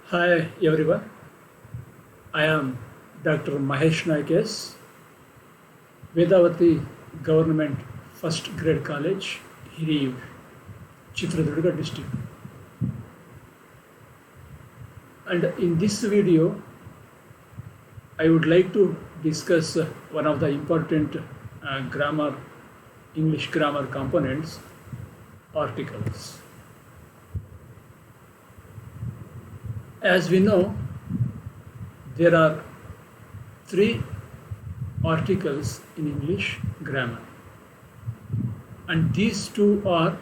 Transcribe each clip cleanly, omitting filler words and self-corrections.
Hi everyone, I am Dr. Mahesh Naikes, Vedavati Government First Grade College, Hiriv, Chitradurga district. And in this video, I would like to discuss one of the important grammar, English grammar components, articles. As we know, there are three articles in English grammar, and these two are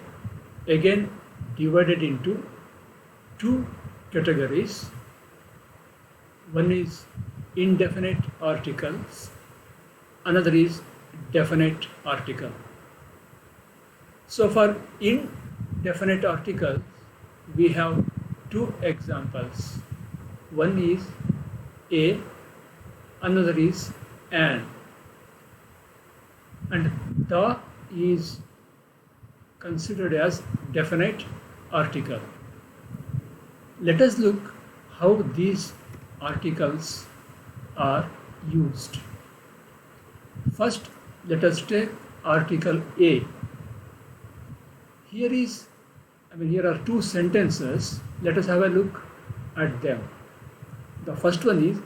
again divided into two categories. One is indefinite articles, another is definite article. So for indefinite articles, we have two examples. One is a, another is an, and the is considered as definite article. Let us look how these articles are used. First, let us take article A. Here are two sentences. Let us have a look at them. The first one is,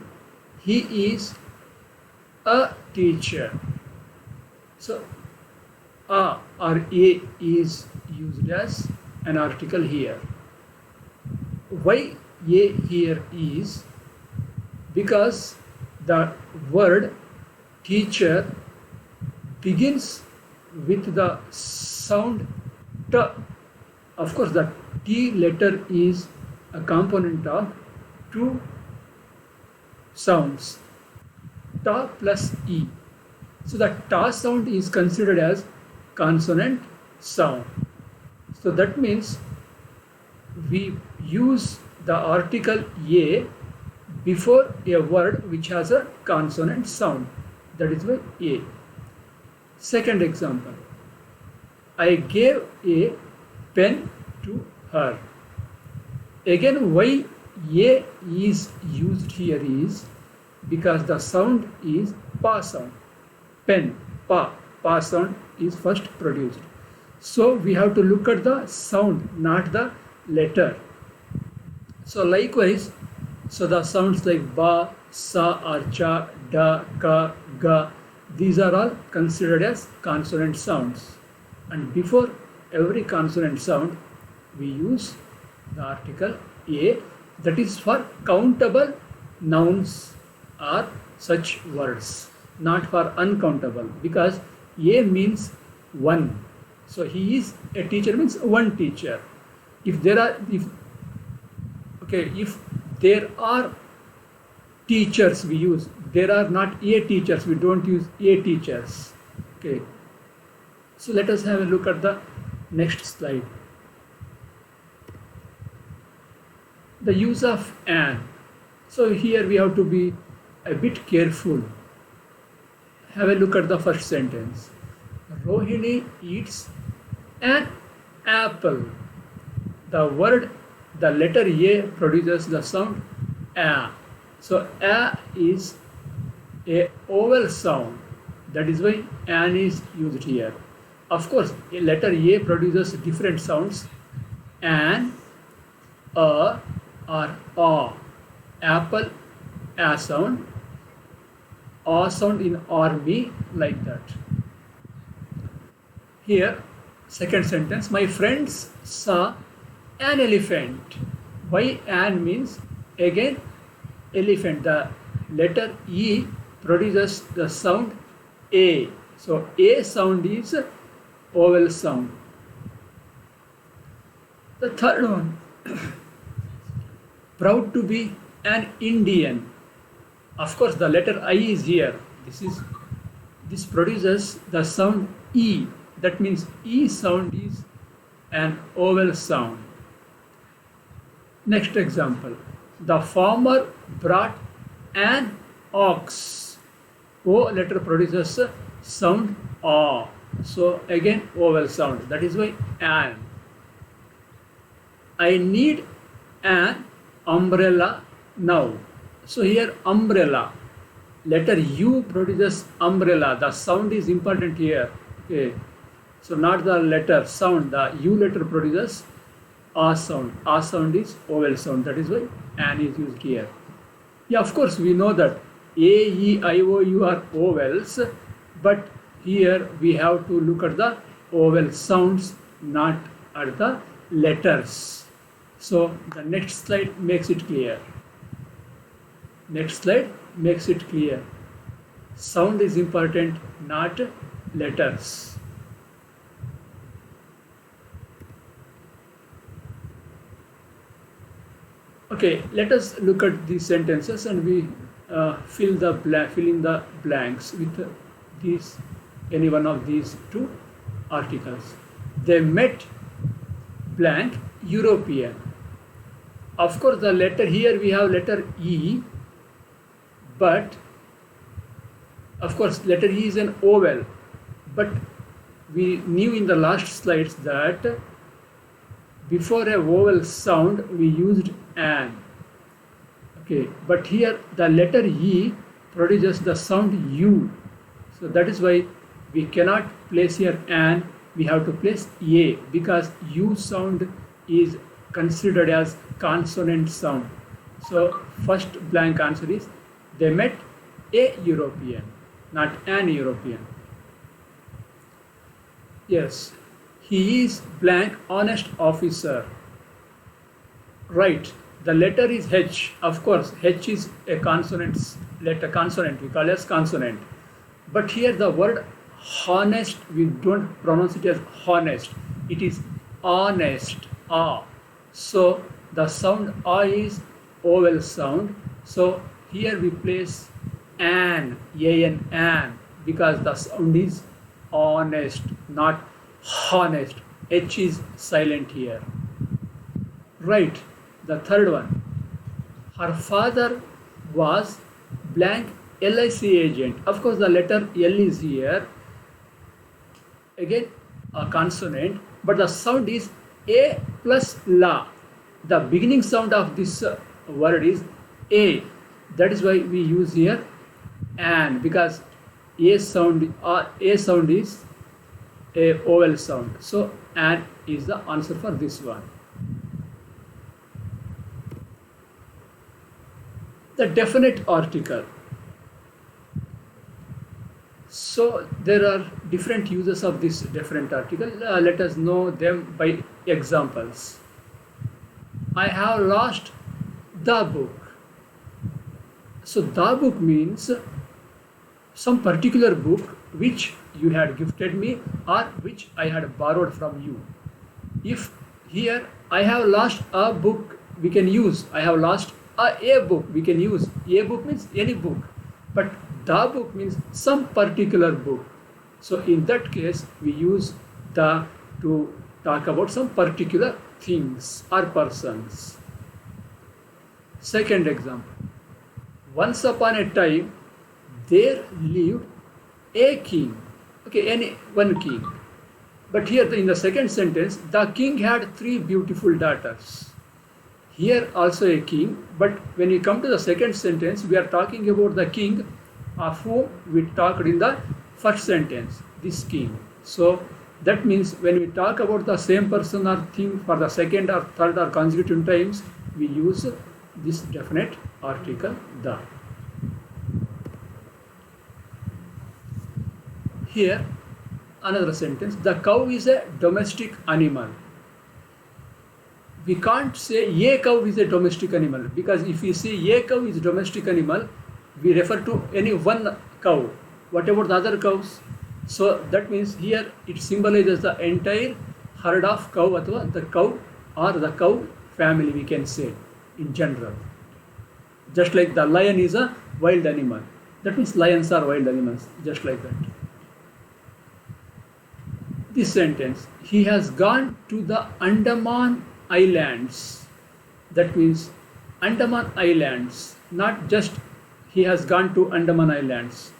he is a teacher. So, a or a is used as an article here. Why a here is? Because the word teacher begins with the sound t. Of course, the T letter is a component of two sounds, ta plus E. So the ta sound is considered as consonant sound. So that means we use the article a before a word which has a consonant sound. That is why a. Second example, I gave a pen to her. Again, why a is used here is because the sound is pa sound. Pen, pa sound is first produced. So we have to look at the sound, not the letter. So likewise, so the sounds like ba, sa or cha, da, ka, ga, these are all considered as consonant sounds. And before every consonant sound, we use the article a, that is for countable nouns or such words, not for uncountable, because a means one. So he is a teacher means one teacher. If there are teachers we use, there are not a teachers, we don't use a teachers. Okay. So let us have a look at the next slide. The use of an. So here we have to be a bit careful. Have a look at the first sentence. Rohini eats an apple. The letter A produces the sound A. So A is a vowel sound. That is why an is used here. Of course, a letter A produces different sounds, an, a, or a. Apple, a sound, a sound in army, like that. Here, second sentence, my friends saw an elephant. Why an means, again, elephant. The letter E produces the sound A. So A sound is vowel sound. The third one, proud to be an Indian. Of course, the letter I is here. This produces the sound E. That means E sound is an vowel sound. Next example, the farmer brought an ox. O letter produces sound A. So again vowel sound. That is why an. I need an umbrella now. So here umbrella, letter U produces umbrella. The sound is important here. Okay. So not the letter sound, the U letter produces A sound. A sound is vowel sound. That is why an is used here. Yeah, of course, we know that A, E, I, O, U are vowels, but here we have to look at the vowel sounds, not at the letters. So the next slide makes it clear. Next slide makes it clear. Sound is important, not letters. Okay, let us look at these sentences and we fill in the blanks with these any one of these two articles. They met blank European. Of course, the letter here we have letter E, but of course letter E is an vowel. But we knew in the last slides that before a vowel sound we used an. Okay, but here the letter E produces the sound U. So that is why we cannot place here an, we have to place A, because U sound is considered as consonant sound. So first blank answer is they met a European, not an European. Yes, he is blank honest officer. Right, the letter is H. Of course, H is a consonant letter, consonant, we call it as consonant. But here the word honest, we don't pronounce it as honest. It is honest, ah. So the sound ah is vowel sound. So here we place an, an, because the sound is honest, not honest. H is silent here. Right, the third one. Her father was blank LIC agent. Of course, the letter L is here. Again, a consonant, but the sound is A plus La. The beginning sound of this word is A. That is why we use here an, because A sound is a vowel sound. So an is the answer for this one. The definite article. So there are different uses of this definite article. Let us know them by examples. I have lost the book. So the book means some particular book which you had gifted me or which I had borrowed from you. If here I have lost a book, we can use I have lost a book, we can use a book means any book, but the book means some particular book. So in that case we use the to talk about some particular things or persons. Second example. Once upon a time there lived a king. Okay, any one king. But here in the second sentence, the king had 3 beautiful daughters. Here also a king, but when we come to the second sentence, we are talking about the king of whom we talked in the first sentence, this king. So that means when we talk about the same person or thing for the second or third or consecutive times, we use this definite article the. Here another sentence, the cow is a domestic animal. We can't say a cow is a domestic animal, because if we say a cow is a domestic animal, we refer to any one cow. What about the other cows? So that means here it symbolizes the entire herd of cow, or the cow or the cow family, we can say in general. Just like the lion is a wild animal. That means lions are wild animals, just like that. This sentence, he has gone to the Andaman Islands. That means Andaman Islands, not just he has gone to Andaman Islands.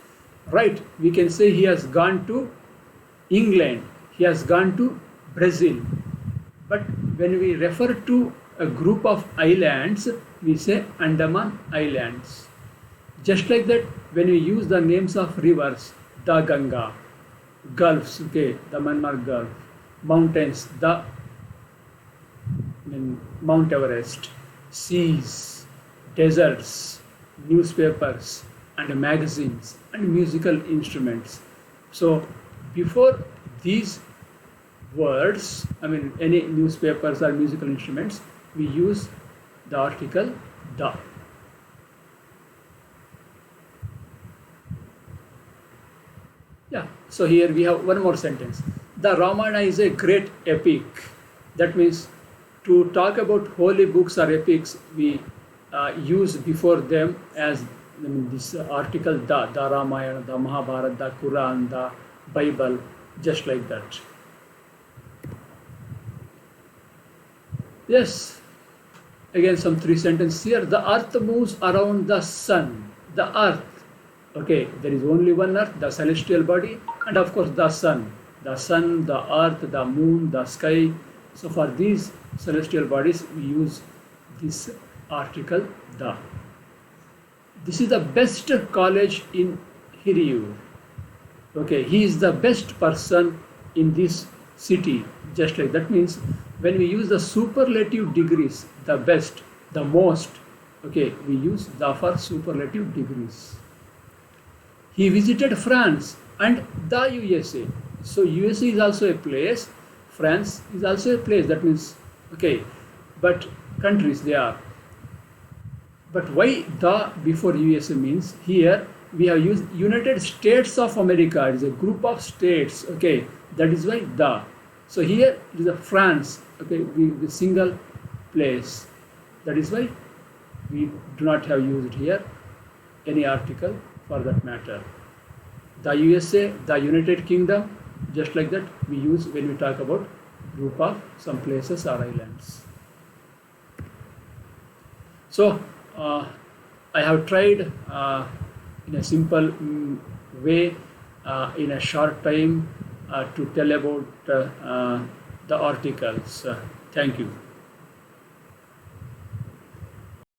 Right, we can say he has gone to England, he has gone to Brazil. But when we refer to a group of islands, we say Andaman Islands. Just like that, when we use the names of rivers, the Ganga, gulfs, okay, the Myanmar Gulf, mountains, the Mount Everest, seas, deserts, newspapers, and magazines, and musical instruments. So, before these words, any newspapers or musical instruments, we use the article the. Yeah, so here we have one more sentence. The Ramayana is a great epic. That means to talk about holy books or epics, we use before them as this article the Ramayana, the Mahabharata, the Quran, the Bible, just like that. Yes, again some three sentences here. The earth moves around the sun. The earth, okay, there is only one earth, the celestial body, and of course the sun. The sun, the earth, the moon, the sky. So for these celestial bodies, we use this article the. This is the best college in Hiriyur. Okay, he is the best person in this city. Just like that means when we use the superlative degrees, the best, the most, okay, we use the for superlative degrees. He visited France and the USA. So USA is also a place, France is also a place. That means, okay, but countries they are. But why the before USA means here we have used United States of America. It is a group of states. Okay, that is why the. So here it is a France. Okay, the single place. That is why we do not have used here any article for that matter. The USA, the United Kingdom, just like that we use when we talk about group of some places or islands. So I have tried in a simple way in a short time to tell about the articles. Thank you.